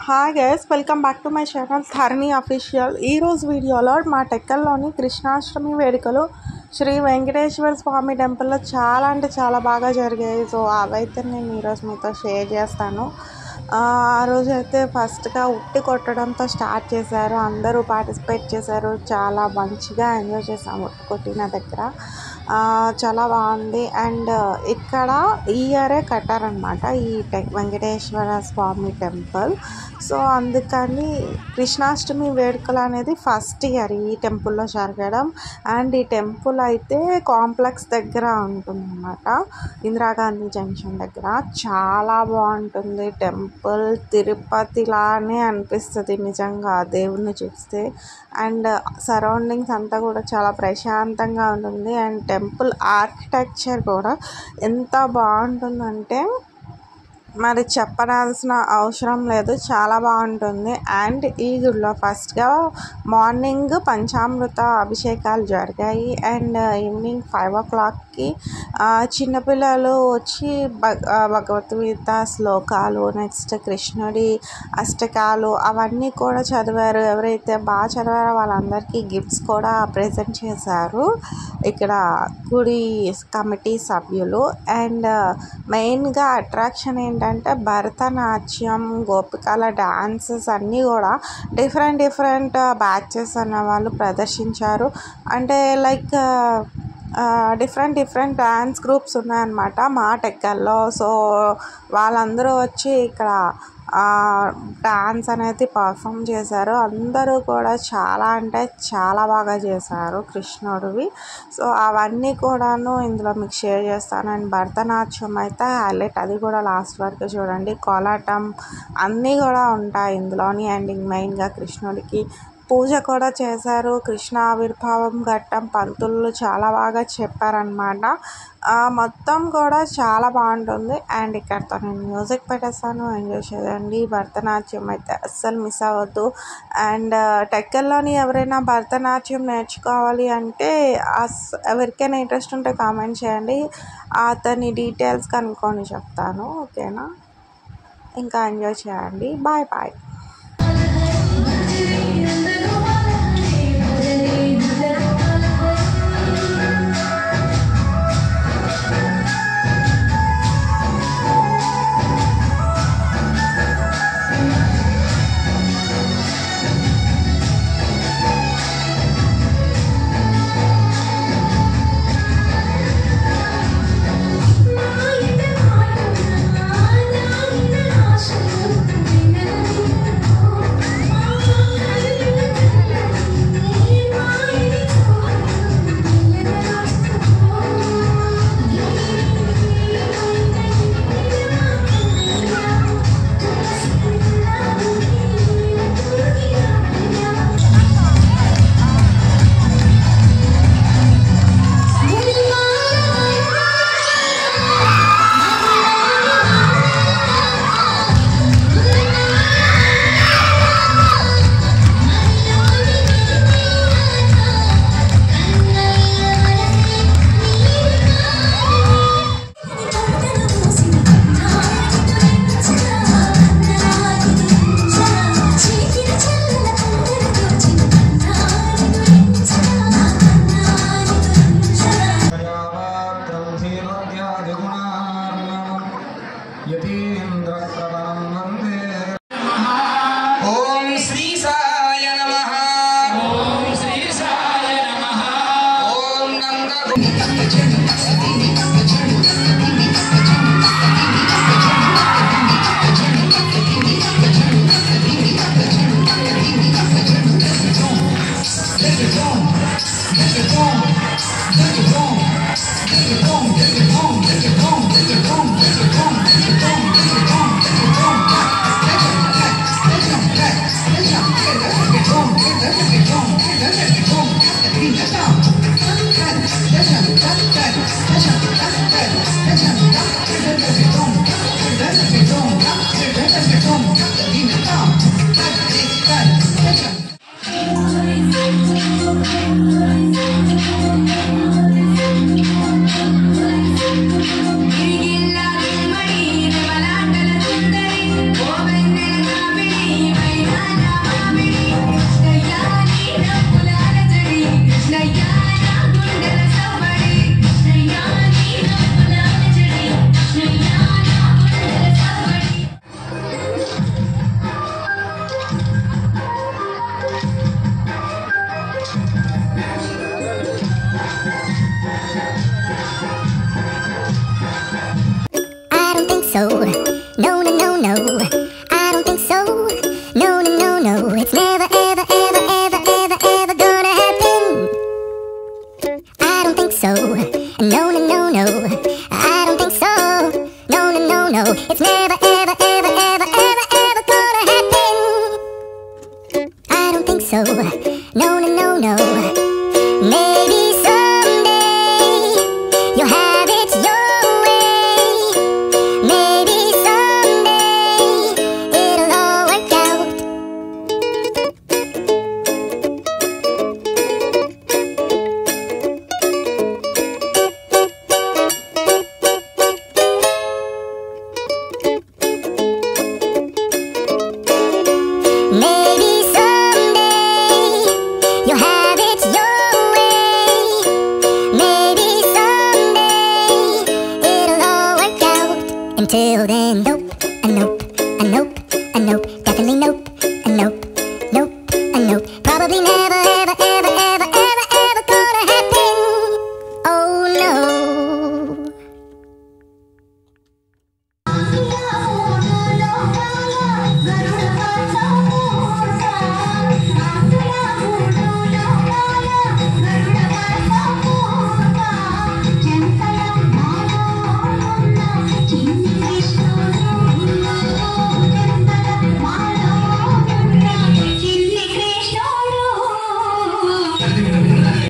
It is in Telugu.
Hi guys, welcome back to my channel Dharani official. ఈరోజు వీడియోలో మా టెక్కల్లోని కృష్ణాష్టమి వేడుకలు శ్రీ వెంకటేశ్వర స్వామి టెంపుల్లో చాలా అంటే చాలా బాగా జరిగాయి. సో అవైతే నేను ఈరోజు మీతో షేర్ చేస్తాను. ఆ రోజు అయితే ఫస్ట్గా ఉట్టి కొట్టడంతో స్టార్ట్ చేశారు. అందరూ పార్టిసిపేట్ చేశారు. చాలా మంచిగా ఎంజాయ్ చేసాము ఉట్టి కొట్టిన దగ్గర. చాలా బాగుంది. అండ్ ఇక్కడ ఈ ఇయరే కట్టారనమాట ఈ వెంకటేశ్వర స్వామి టెంపుల్. సో అందుకని కృష్ణాష్టమి వేడుకలు అనేది ఫస్ట్ ఇయర్ ఈ టెంపుల్లో జరగడం. అండ్ ఈ టెంపుల్ అయితే కాంప్లెక్స్ దగ్గర ఉంటుందన్నమాట, ఇందిరాగాంధీ జంక్షన్ దగ్గర. చాలా బాగుంటుంది టెంపుల్. తిరుపతిలానే అనిపిస్తుంది నిజంగా దేవుణ్ణి చూస్తే. అండ్ సరౌండింగ్స్ అంతా కూడా చాలా ప్రశాంతంగా ఉంటుంది. అండ్ టెంపుల్ ఆర్కిటెక్చర్ కూడా ఎంత బాగుంటుందంటే మరి చెప్పనాల్సిన అవసరం లేదు, చాలా బాగుంటుంది. అండ్ ఈ గుడిలో ఫస్ట్గా మార్నింగ్ పంచామృత అభిషేకాలు జరిగాయి. అండ్ ఈవినింగ్ 5 o'clockకి చిన్నపిల్లలు వచ్చి భగవద్గీత శ్లోకాలు, నెక్స్ట్ కృష్ణుడి అష్టకాలు అవన్నీ కూడా చదివారు. ఎవరైతే బాగా చదివారో వాళ్ళందరికీ గిఫ్ట్స్ కూడా ప్రజెంట్ చేశారు ఇక్కడ గుడి కమిటీ సభ్యులు. అండ్ మెయిన్గా అట్రాక్షన్ ఏంటంటే భరతనాట్యం, గోపికల డాన్సెస్ అన్నీ కూడా డిఫరెంట్ బ్యాచెస్ అన్న వాళ్ళు ప్రదర్శించారు. అంటే లైక్ డిఫరెంట్ డ్యాన్స్ గ్రూప్స్ ఉన్నాయన్నమాట మా టెక్కల్లో. సో వాళ్ళందరూ వచ్చి ఇక్కడ డాన్స్ అనేది పర్ఫామ్ చేశారు. అందరూ కూడా చాలా అంటే చాలా బాగా చేశారు కృష్ణుడివి. సో అవన్నీ కూడాను ఇందులో మీకు షేర్ చేస్తాను. అండ్ భరతనాట్యం అయితే హైలైట్, అది కూడా లాస్ట్ వరకు చూడండి. కోలాటం అన్నీ కూడా ఉంటాయి ఇందులోని. అండ్ మెయిన్గా కృష్ణుడికి పూజ కూడా చేశారు. కృష్ణ ఆవిర్భావం ఘట్టం పంతులు చాలా బాగా చెప్పారనమాట. మొత్తం కూడా చాలా బాగుంటుంది. అండ్ ఇక్కడతో నేను మ్యూజిక్ పెట్టేస్తాను, ఎంజాయ్ చేయండి. భరతనాట్యం అయితే అస్సలు మిస్ అవ్వద్దు. అండ్ టెక్కల్లోని ఎవరైనా భరతనాట్యం నేర్చుకోవాలి అంటే ఎవరికైనా ఇంట్రెస్ట్ ఉంటే కామెంట్ చేయండి, అతని డీటెయిల్స్ కనుక్కొని చెప్తాను. ఓకేనా? ఇంకా ఎంజాయ్ చేయండి. Bye bye. No, no, no, no, I don't think so. No, no, no, no, it's never, ever, ever, ever, ever, ever gonna happen. I don't think so. No, no, no, no. Maybe someday you'll have it your way. Maybe someday it'll all work out. Maybe someday you'll have it your way. Maybe someday it'll all work out. Until then,